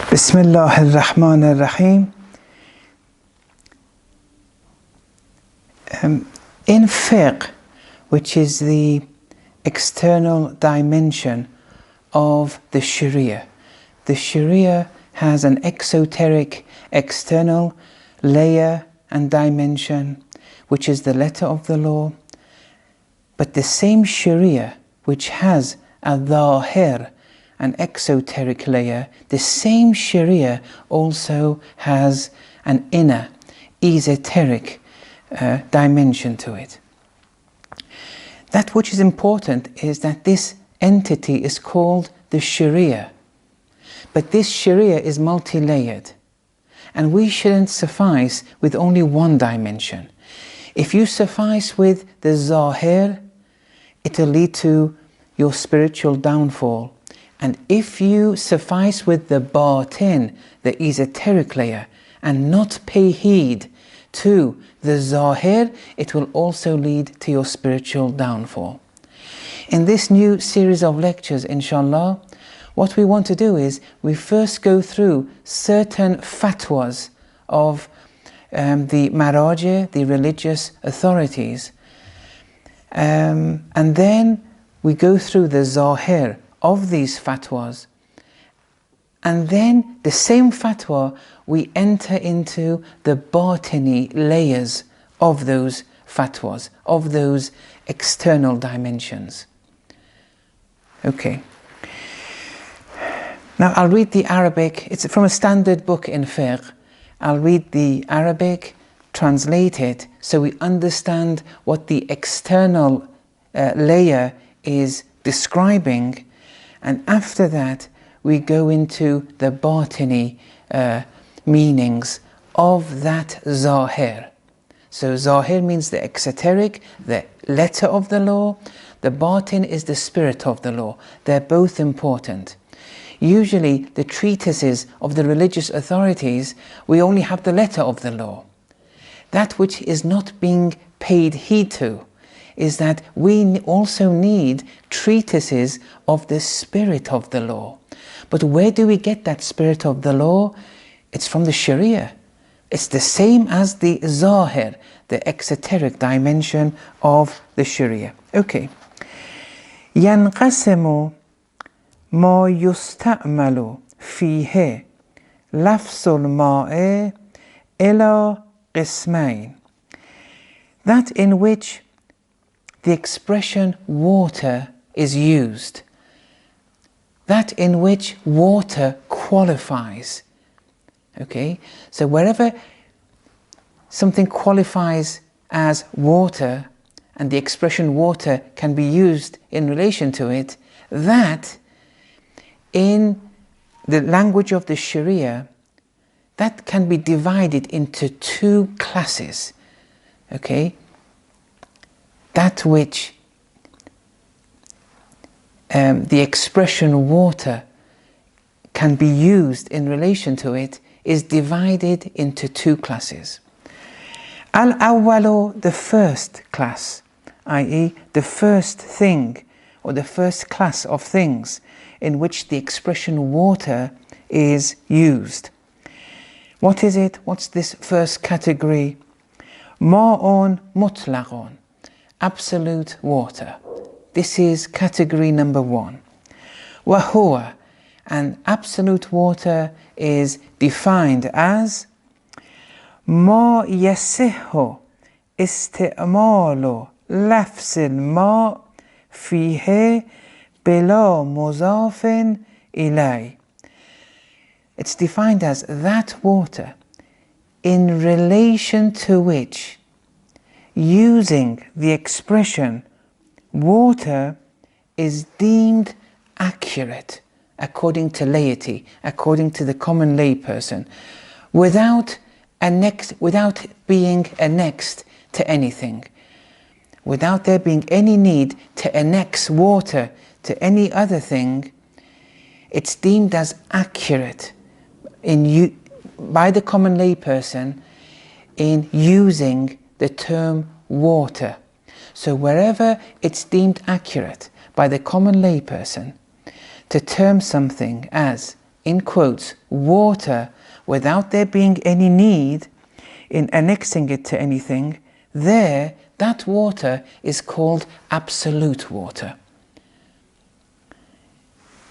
Bismillah ar-Rahman ar-Rahim. In fiqh, which is the external dimension of the Shariah has an exoteric external layer and dimension, which is the letter of the law. But the same Shariah, which has a dhahir, an exoteric layer, the same Shariah also has an inner, esoteric dimension to it. That which is important is that this entity is called the Shariah. But this Shariah is multi-layered, and we shouldn't suffice with only one dimension. If you suffice with the zahir, it will lead to your spiritual downfall. And if you suffice with the batin, the esoteric layer, and not pay heed to the zahir, it will also lead to your spiritual downfall. In this new series of lectures, inshallah, what we want to do is we first go through certain fatwas of the maraji, the religious authorities, and then we go through the zahir of these fatwas, and then the same fatwa we enter into the batini layers of those fatwas, of those external dimensions. Okay. Now I'll read the Arabic. It's from a standard book in fiqh. I'll read the Arabic, translate it, so we understand what the external layer is describing. And after that, we go into the batini meanings of that zahir. So zahir means the exoteric, the letter of the law. The batin is the spirit of the law. They're both important. Usually the treatises of the religious authorities, we only have the letter of the law. That which is not being paid heed to is that we also need treatises of the spirit of the law. But where do we get that spirit of the law? It's from the Shariah. It's the same as the zahir, the exoteric dimension of the Shariah. Okay. ينقسم ما يستعمل فيه لفظ الماء إلى قسمين. That in which the expression water is used, that in which water qualifies. Okay, so wherever something qualifies as water and the expression water can be used in relation to it, that in the language of the Shariah, that can be divided into two classes. Okay, that which the expression water can be used in relation to it is divided into two classes. Al-awwalu, the first class, i.e. the first thing or the first class of things in which the expression water is used. What is it? What's this first category? Ma'un mutlaqun, absolute water. This is category number one. Wa huwa, and absolute water is defined as ما يصح استعمال لفظ الماء فيه بلا مضاف إليه. It's defined as that water in relation to which using the expression water is deemed accurate according to laity, according to the common layperson, without being annexed to anything, without there being any need to annex water to any other thing. It's deemed as accurate by the common layperson in using the term water. So wherever it's deemed accurate by the common layperson to term something as in quotes, water without there being any need in annexing it to anything, there, that water is called absolute water.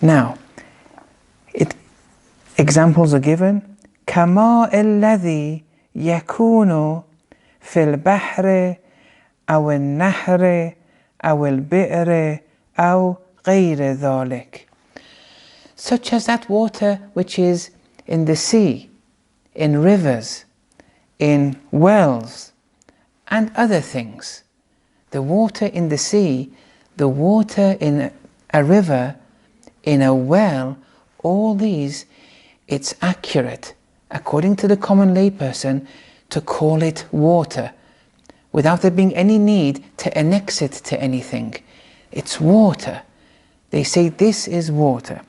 Now, examples are given. كَمَاءِ الَّذِي يَكُونُ فِي الْبَحْرِ أو النهر أو البئر أو غير ذلك. Such as that water which is in the sea, in rivers, in wells, and other things. The water in the sea, the water in a river, in a well, all these, it's accurate, according to the common layperson, to call it water, without there being any need to annex it to anything. It's water. They say this is water.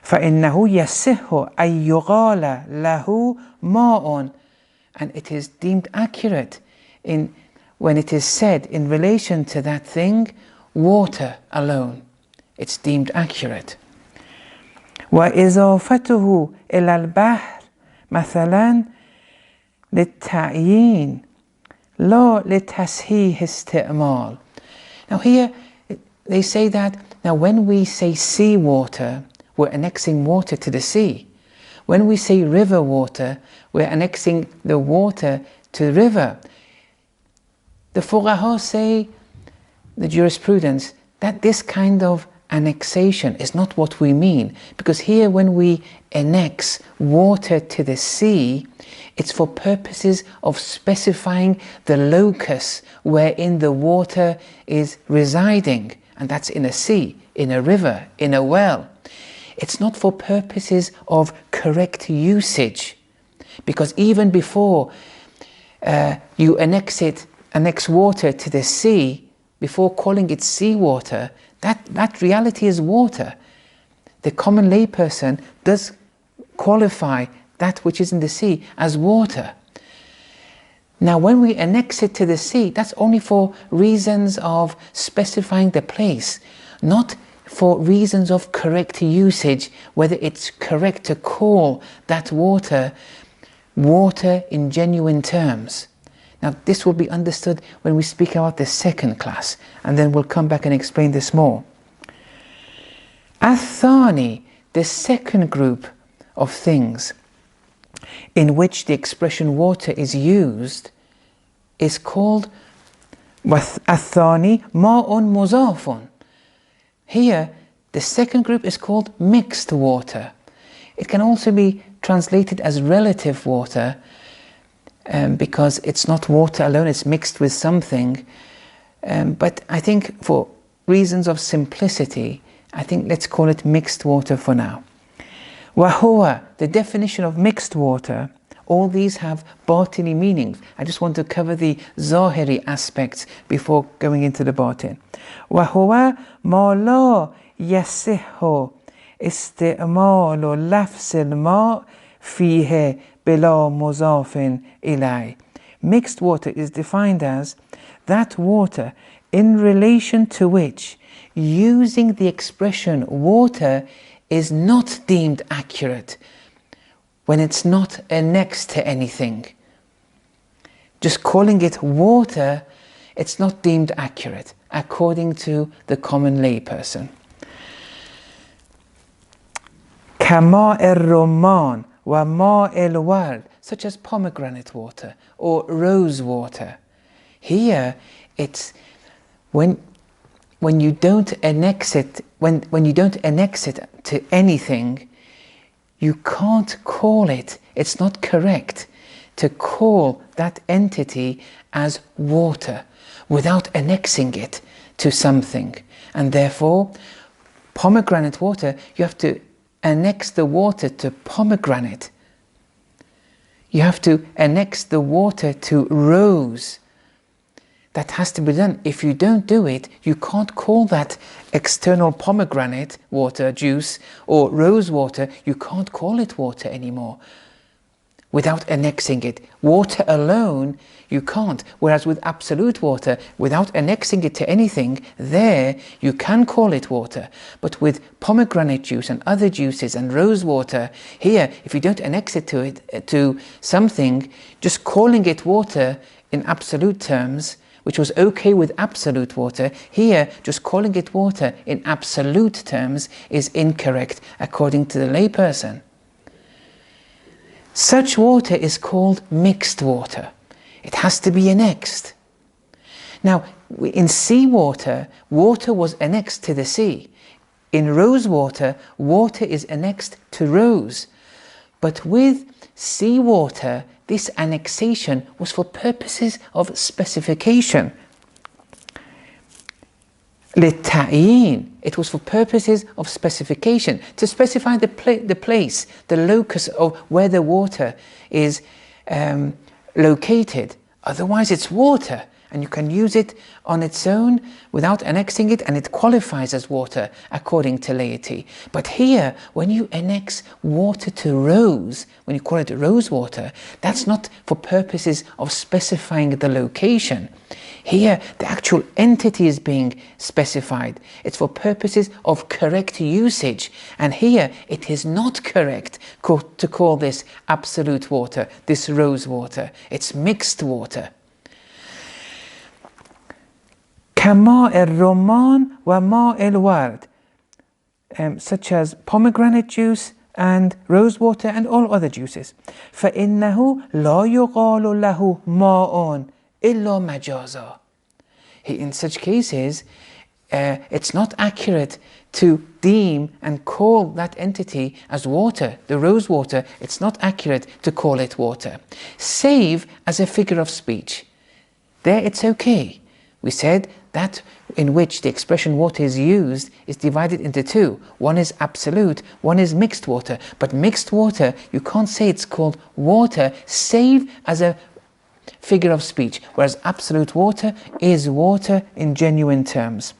فَإِنَّهُ يَصِحُّ أَن يُقَالَ لَهُ مَاءٌ. And it is deemed accurate when it is said in relation to that thing, water alone. It's deemed accurate. وإضافته إلى البحر مثلا للتعيين لا لتصحيح استعمال. Now here they say that now when we say sea water, we're annexing water to the sea. When we say river water, we're annexing the water to the river. The fuqaha say, the jurisprudence, that this kind of annexation is not what we mean, because here when we annex water to the sea, it's for purposes of specifying the locus wherein the water is residing, and that's in a sea, in a river, in a well. It's not for purposes of correct usage, because even before you annex water to the sea, before calling it seawater, that reality is water. The common layperson does qualify that which is in the sea as water. Now when we annex it to the sea, that's only for reasons of specifying the place, not for reasons of correct usage, whether it's correct to call that water water in genuine terms. Now this will be understood when we speak about the second class, and then we'll come back and explain this more. Athani, the second group of things in which the expression water is used, is called Athani ma'un mudhaafun. Here, the second group is called mixed water. It can also be translated as relative water, because it's not water alone, it's mixed with something. But I think for reasons of simplicity, I think let's call it mixed water for now. Wahuwa, the definition of mixed water, all these have batini meanings. I just want to cover the zahiri aspects before going into the batin. Wahuwa ma la yasihhu isti'malu lafz al-ma' fihi bila mudhaafin ilay. Mixed water is defined as that water in relation to which using the expression water is not deemed accurate, when it's not annexed to anything. Just calling it water, it's not deemed accurate, according to the common layperson. كَمَاءِ الرُّمَّانِ وَمَاءِ الْوَرْدِ, such as pomegranate water or rose water. Here, it's when you don't annex it, when you don't annex it to anything, you can't call it, it's not correct to call that entity as water without annexing it to something. And therefore, pomegranate water, you have to annex the water to pomegranate. You have to annex the water to rose. That has to be done. If you don't do it, you can't call that external pomegranate water, juice, or rose water, you can't call it water anymore. without annexing it. Water alone, you can't. Whereas with absolute water, without annexing it to anything, there you can call it water. But with pomegranate juice and other juices and rose water, here, if you don't annex it to something, just calling it water in absolute terms, which was okay with absolute water, here just calling it water in absolute terms is incorrect according to the layperson. Such water is called mixed water. It has to be annexed. Now, in seawater, water was annexed to the sea. In rose water, water is annexed to rose. But with seawater, this annexation was for purposes of specification. للتعيين. It was for purposes of specification, to specify the place, the locus of where the water is located. Otherwise it's water, and you can use it on its own without annexing it, and it qualifies as water according to laity. But here, when you annex water to rose, when you call it rose water, that's not for purposes of specifying the location. Here, the actual entity is being specified. It's for purposes of correct usage. And here, it is not correct to call this absolute water, this rose water. It's mixed water. كماء الرمان وماء الورد, such as pomegranate juice and rose water and all other juices. فإنه لا يقال له ماء إلا مجازا. In such cases, it's not accurate to deem and call that entity as water, the rose water. It's not accurate to call it water, save as a figure of speech. There it's okay. We said that in which the expression water is used is divided into two. One is absolute, one is mixed water. But mixed water, you can't say it's called water, save as a figure of speech, whereas absolute water is water in genuine terms.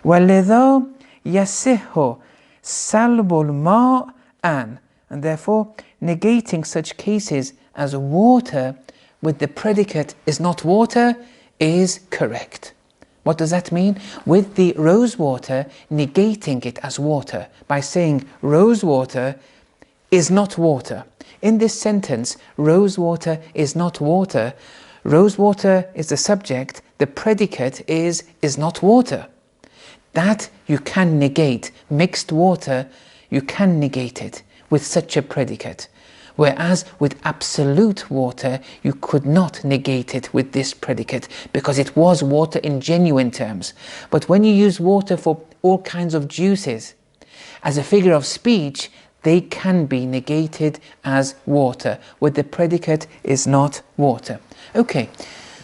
وَلِذَا يَسِحُ سَلْبُ الْمَاءِ أَنْ, and therefore negating such cases as water with the predicate is not water is correct. What does that mean? With the rose water, negating it as water by saying rose water is not water. In this sentence, rose water is not water. Rose water is the subject, the predicate is not water. That you can negate. Mixed water, you can negate it with such a predicate. Whereas with absolute water, you could not negate it with this predicate because it was water in genuine terms. But when you use water for all kinds of juices, as a figure of speech, they can be negated as water, where the predicate is not water. Okay,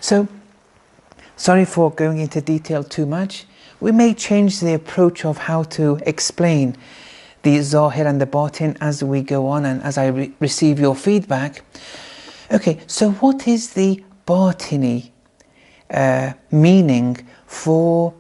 so sorry for going into detail too much. We may change the approach of how to explain the Zahir and the Batin as we go on and as I receive your feedback. Okay, so what is the Batini meaning for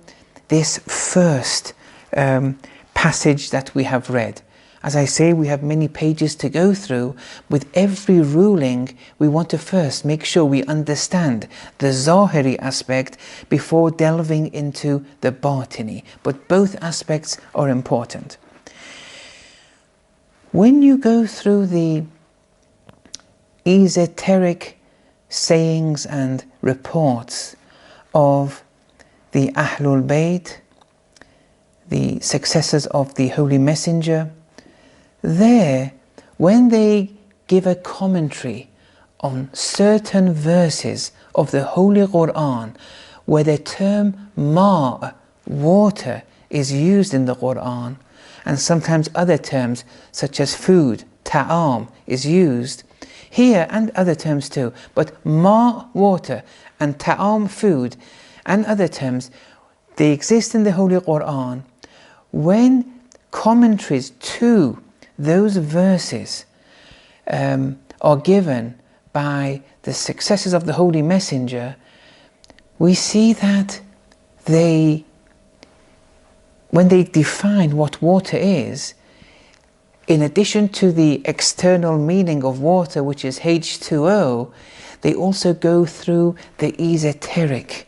this first passage that we have read? As I say, we have many pages to go through. With every ruling, we want to first make sure we understand the Zahiri aspect before delving into the Batini. But both aspects are important. When you go through the esoteric sayings and reports of the Ahlul Bayt, the successors of the Holy Messenger, there, when they give a commentary on certain verses of the Holy Quran, where the term ma', water, is used in the Quran, and sometimes other terms such as food, ta'am, is used here, and other terms too, but ma', water, and ta'am, food, and other terms, they exist in the Holy Quran. When commentaries to those verses are given by the successors of the Holy Messenger, we see that when they define what water is, in addition to the external meaning of water, which is H2O, they also go through the esoteric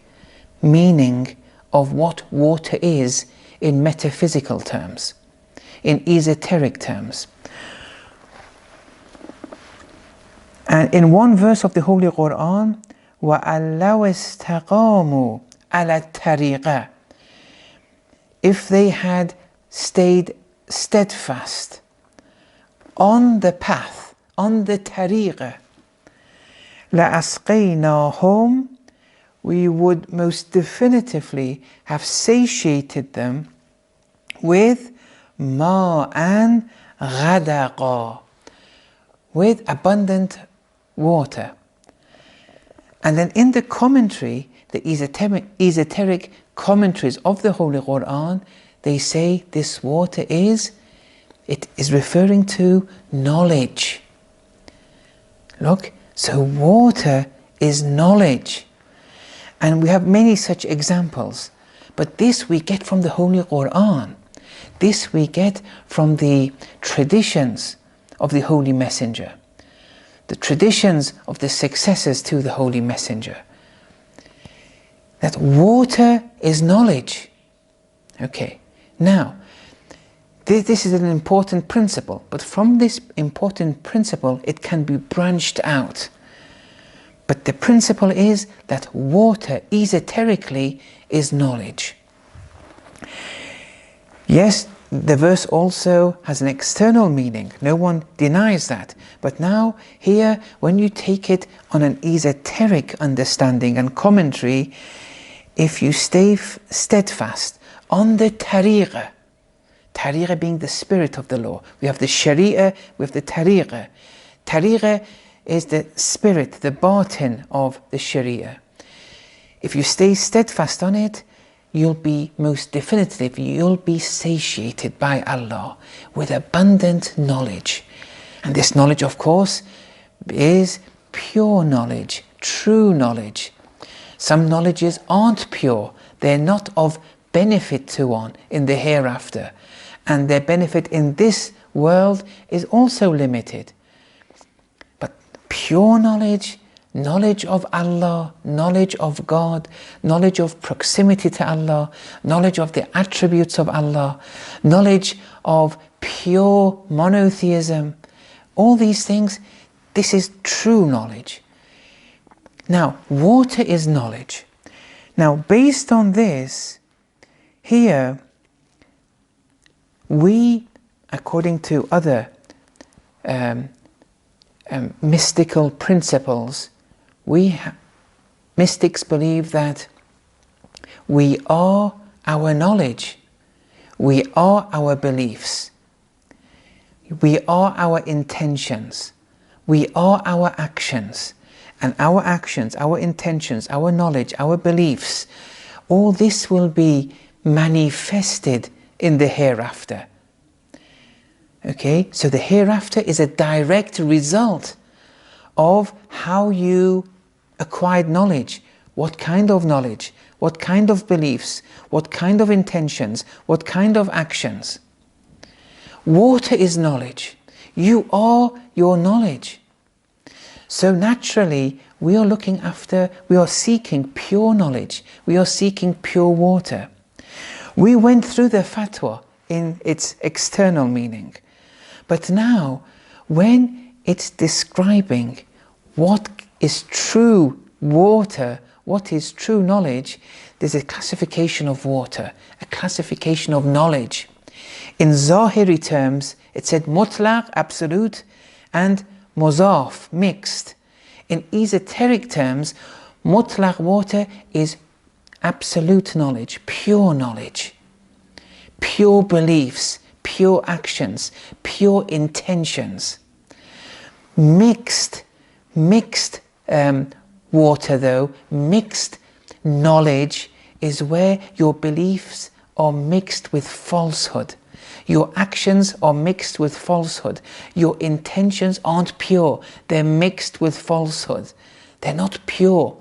meaning of what water is in metaphysical terms, in esoteric terms. And in one verse of the Holy Quran, وَأَلَّوْ اسْتَقَامُوا عَلَى الطَّرِيقَةِ, if they had stayed steadfast on the path, on the tariqah, لَأَسْقَيْنَاهُمْ, we would most definitively have satiated them with مَاءً غَدَقًا, with abundant water. And then in the commentary, the esoteric commentaries of the Holy Quran, they say this water is referring to knowledge. Look, so water is knowledge. And we have many such examples. But this we get from the Holy Quran. This we get from the traditions of the Holy Messenger, the traditions of the successors to the Holy Messenger. That water is knowledge. Okay, now, this is an important principle, but from this important principle, it can be branched out. But the principle is that water, esoterically, is knowledge. Yes, the verse also has an external meaning. No one denies that. But now, here, when you take it on an esoteric understanding and commentary, if you stay steadfast on the tariqah, tariqah being the spirit of the law. We have the Shariah, we have the tariqah. Tariqah is the spirit, the batin of the Shariah. If you stay steadfast on it, you'll be most definitive, you'll be satiated by Allah with abundant knowledge. And this knowledge, of course, is pure knowledge, true knowledge. Some knowledges aren't pure, they're not of benefit to one in the hereafter, and their benefit in this world is also limited. But pure knowledge, knowledge of Allah, knowledge of God, knowledge of proximity to Allah, knowledge of the attributes of Allah, knowledge of pure monotheism, all these things, this is true knowledge. Now, water is knowledge. Now, based on this, here, we, according to other mystical principles, mystics believe that we are our knowledge, we are our beliefs, we are our intentions, we are our actions, and our actions, our intentions, our knowledge, our beliefs, all this will be manifested in the hereafter. Okay, so the hereafter is a direct result of how you acquired knowledge. What kind of knowledge? What kind of beliefs? What kind of intentions? What kind of actions? Water is knowledge. You are your knowledge. So naturally, we are seeking pure knowledge. We are seeking pure water. We went through the fatwa in its external meaning. But now, when it's describing what is true water, what is true knowledge, there's a classification of water, a classification of knowledge. In Zahiri terms, it said mutlaq, absolute, and mudhaaf, mixed. In esoteric terms, mutlaq water is absolute knowledge, pure beliefs, pure actions, pure intentions. Mixed water though, mixed knowledge is where your beliefs are mixed with falsehood. Your actions are mixed with falsehood. Your intentions aren't pure. They're mixed with falsehood. They're not pure.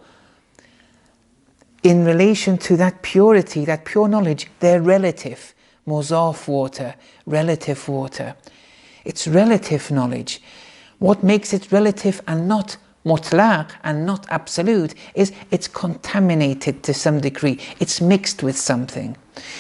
In relation to that purity, that pure knowledge, they're relative. Mudhaaf water, relative water. It's relative knowledge. What makes it relative and not mutlaq and not absolute is it's contaminated to some degree. It's mixed with something.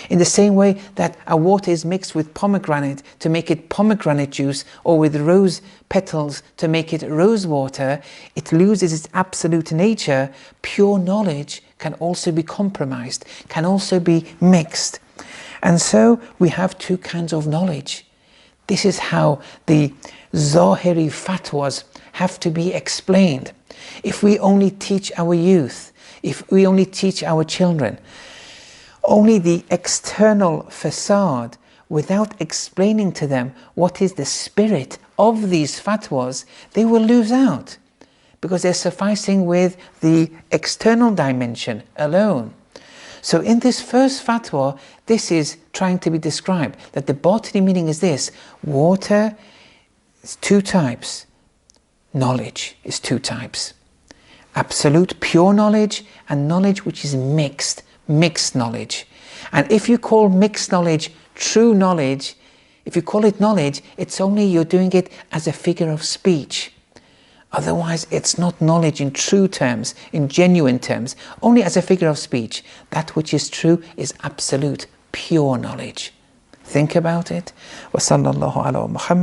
In the same way that a water is mixed with pomegranate to make it pomegranate juice, or with rose petals to make it rose water, it loses its absolute nature. Pure knowledge can also be compromised, can also be mixed. And so we have two kinds of knowledge. This is how the Zahiri fatwas have to be explained. If we only teach our youth, if we only teach our children, only the external facade without explaining to them what is the spirit of these fatwas, they will lose out, because they're sufficing with the external dimension alone. So in this first fatwa, this is trying to be described, that the batini meaning is this: water is two types, knowledge is two types. Absolute pure knowledge and knowledge which is mixed knowledge. And if you call mixed knowledge true knowledge, if you call it knowledge, it's only you're doing it as a figure of speech. Otherwise, it's not knowledge in true terms, in genuine terms, only as a figure of speech. That which is true is absolute, pure knowledge. Think about it. Wa sallallahu ala Muhammad.